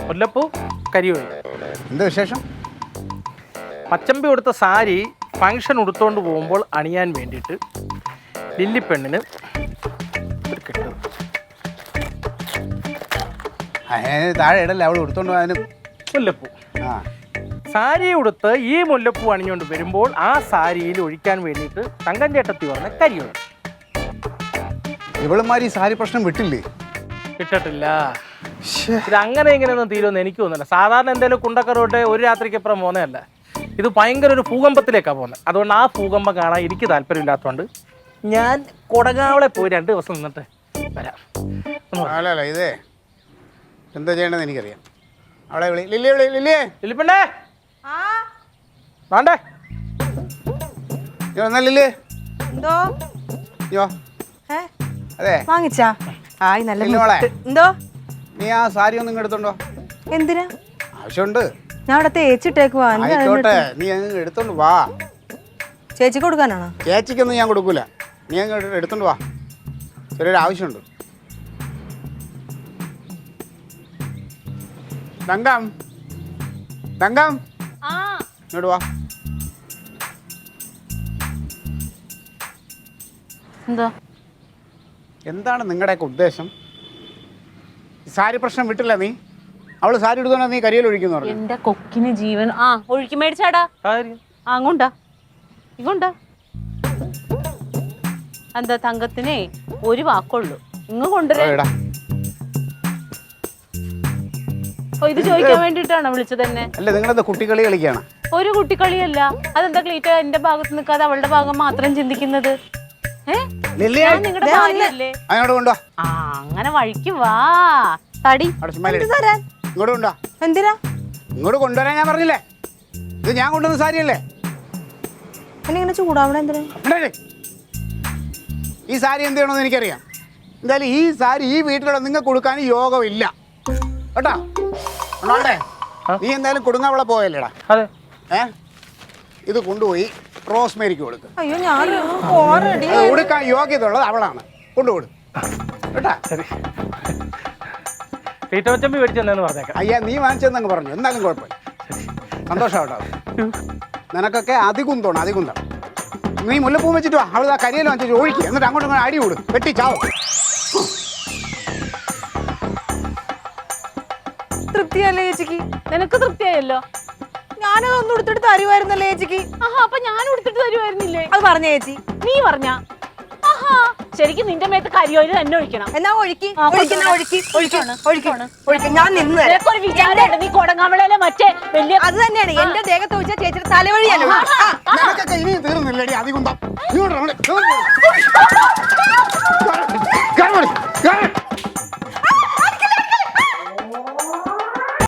മുല്ലപ്പൂ കരിയോളി. എന്താ വിശേഷം? പച്ചമ്പി കൊടുത്ത സാരി ഫംഗ്ഷൻ ഉടുത്തോണ്ട് പോകുമ്പോൾ അണിയാൻ വേണ്ടിയിട്ട് ലില്ലിപ്പെണ്ണിന് ഒരു കെട്ട്. താഴെ ഇടല്ലേ അവൾ എടുത്തോണ്ട് പോകാനും. മുല്ലപ്പൂ സാരി ഉടുത്ത് ഈ മുല്ലപ്പൂ അണിഞ്ഞുകൊണ്ട് വരുമ്പോൾ ആ സാരിയിൽ ഒഴിക്കാൻ വേണ്ടിയിട്ട് തങ്കം ചേട്ടത്തി പറഞ്ഞ കരിയോളി. ഇവളുമാരി സാരി പ്രശ്നം വിട്ടില്ലേ? കിട്ടട്ടില്ല. ഇത് അങ്ങനെ ഇങ്ങനെയൊന്നും തീരുമെന്ന് എനിക്ക് തോന്നുന്നില്ല. സാധാരണ എന്തെങ്കിലും കുണ്ടക്കറോട്ട് ഒരു രാത്രിക്കപ്പുറം പോകുന്നതല്ല. ഇത് ഭയങ്കര ഒരു ഭൂകമ്പത്തിലേക്കാണ് പോകുന്നത്. അതുകൊണ്ട് ആ ഭൂകമ്പം കാണാൻ എനിക്ക് താല്പര്യമില്ലാത്തതുകൊണ്ട് ഞാൻ കൊടകാവളെ പോയി 2 ദിവസം നിന്നിട്ട് വരാം. അല്ല ഇതേ എന്താ ചെയ്യണമെന്ന് എനിക്കറിയാം. അവളെ വിളി. ലില്ലിപ്പെണ്ണേ വേണ്ടേ? ലില്ലേ എന്തോ അതെ വാങ്ങിച്ചാ? ആയി നല്ല മോളെ. എന്തോ നീ ആ സാരി ഒന്നും എടുത്തോണ്ടോ? എന്തിനാ? ആവശ്യമുണ്ട്. ഞാൻ അവിടെ തേച്ചിട്ടേക്കുവാ. ആയിക്കോട്ടെ, നീ അങ്ങ് എടുത്തോണ്ട് വാ. ചേച്ചിക്ക് കൊടുക്കാനാണോ? ചേച്ചിക്കൊന്നും ഞാൻ കൊടുക്കൂല. നീ അങ്ങ് എടുത്തോണ്ട് വാ. ചെറിയൊരു ആവശ്യമുണ്ട്. തങ്കം ഇങ്ങോട്ട് വാ. എന്താണ് നിങ്ങളുടെയൊക്കെ ഉദ്ദേശം? സാരി പ്രശ്നം വിട്ടില്ല നീ? അവള് സാരി എടുത്തോണ്ടാ നീ കരിയിൽ ഒഴിക്കുന്നു പറഞ്ഞു. എന്റെ കൊക്കിന് ജീവൻ. ഒഴുക്കി മേടിച്ചാടാ. അങ്ങോണ്ടാ ഇങ്ങോണ്ടാ. എന്താ തങ്കത്തിനെ ഒരു വാക്കുള്ളൂ. ഇങ്ങ് കൊണ്ടുവരാ. ഇത് ചോദിക്കാൻ വേണ്ടിട്ടാണോ വിളിച്ചത് തന്നെ? അല്ല, നിങ്ങളെന്താ കുട്ടികളി കളിക്കാണ്? ഒരു കുട്ടിക്കളിയല്ല. അതെന്താ ക്ലീറ്റ എന്റെ ഭാഗത്ത് നിൽക്കാതെ അവളുടെ ഭാഗം മാത്രം ചിന്തിക്കുന്നത്? നിങ്ങളുടെ ഭാര്യയല്ലേ? അങ്ങനെ വഴിക്ക് വാ. തടി ഇങ്ങോട്ട് കൊണ്ടുവാ. എന്തിനാ ഇങ്ങോട്ട് കൊണ്ടുവരാൻ ഞാൻ പറഞ്ഞില്ലേ? ഇത് ഞാൻ കൊണ്ടുവന്ന സാരിയല്ലേ? എന്നിങ്ങനെ ചൂടാവണ എന്തിനാ? ഈ സാരി എന്ത് ചെയ്യണമെന്ന് എനിക്കറിയാം. എന്തായാലും ഈ സാരി ഈ വീട്ടിലുള്ള നിങ്ങൾക്ക് കൊടുക്കാൻ യോഗമില്ല കേട്ടോ. നീ എന്തായാലും കൊടുങ്ങാവളെ പോയല്ലേടാ? ഇത് കൊണ്ടുപോയി റോസ്മേരിക്ക് കൊടുക്കുക. അയ്യോ ഞാൻ കൊടുക്കാൻ യോഗ്യതയുള്ളത് അവളാണ്. കൊണ്ടുപോടും കേട്ടാ. അയ്യാ നീ വാങ്ങിച്ചെന്നങ്ങ് പറഞ്ഞു. എന്നാലും കുഴപ്പമില്ല. സന്തോഷം കേട്ടോ. നിനക്കൊക്കെ അതികുന്തോണം അതികുന്തം. നീ മുല്ലപ്പൂ വെച്ചിട്ട് വാ. അവൾ ആ കരിയിൽ വാങ്ങിച്ചു ഒഴിക്കുക. എന്നിട്ട് അങ്ങോട്ടും ഇങ്ങോട്ട് അടി കൂടും. വെട്ടി ചാവും. തൃപ്തിയല്ലേ ചേച്ചിക്ക്? നിനക്ക് തൃപ്തിയായല്ലോ. ഞാനതൊന്നും എടുത്തിട്ട് തരുമായിരുന്നല്ലേ ചേച്ചിക്ക്? അപ്പൊ ഞാൻ എടുത്തിട്ട് തരുമായിരുന്നില്ലേ? അത് പറഞ്ഞ ചേച്ചി? നീ പറഞ്ഞ? ശരിക്കും നിന്റെ മേത്ത് കരിയോയിൽ തന്നെ ഒഴിക്കണം. എന്നാ ഒഴുക്കി ഞാൻ നിന്ന് നീ കൊടങ്ങാമളയിലെ മറ്റേ വലിയ അത് തന്നെയാണ് എന്റെ ദേഹത്ത് ഒഴിച്ചാൽ ചേച്ചിയുടെ തലവഴിയാണ്.